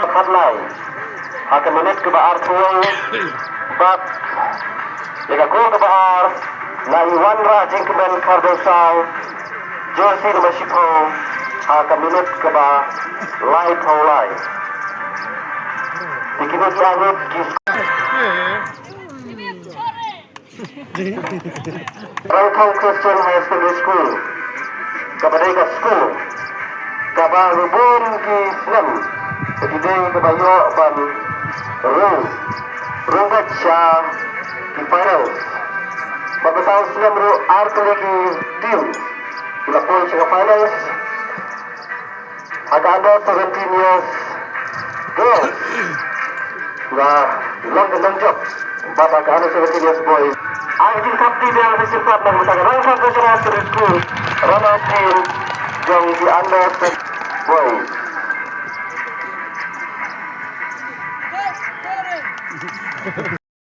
Hadlay akan menit ke Baar Tuwang bak jika gol ke Baar na Iwan Rajing kemen Kardosal jersey nomor 10 akan menit ke Baar Lai Taulai dikibat dianggap Rangkong Christian High Secondary School Kabadega School Kabah Rubun Ki Snem Kedideng Kebayo Ban Rungat Syah Ki Finals Pagkatao Snem Ru Arkeli Ki Team Bila pun Syah Finals Agak ada 17 years girls Na Long and long job Bapak agak ada 17 years boys Arjun Kapti yang disimpan dan mengatakan Rangkong Christian High Secondary School Ronald Team yang di under boys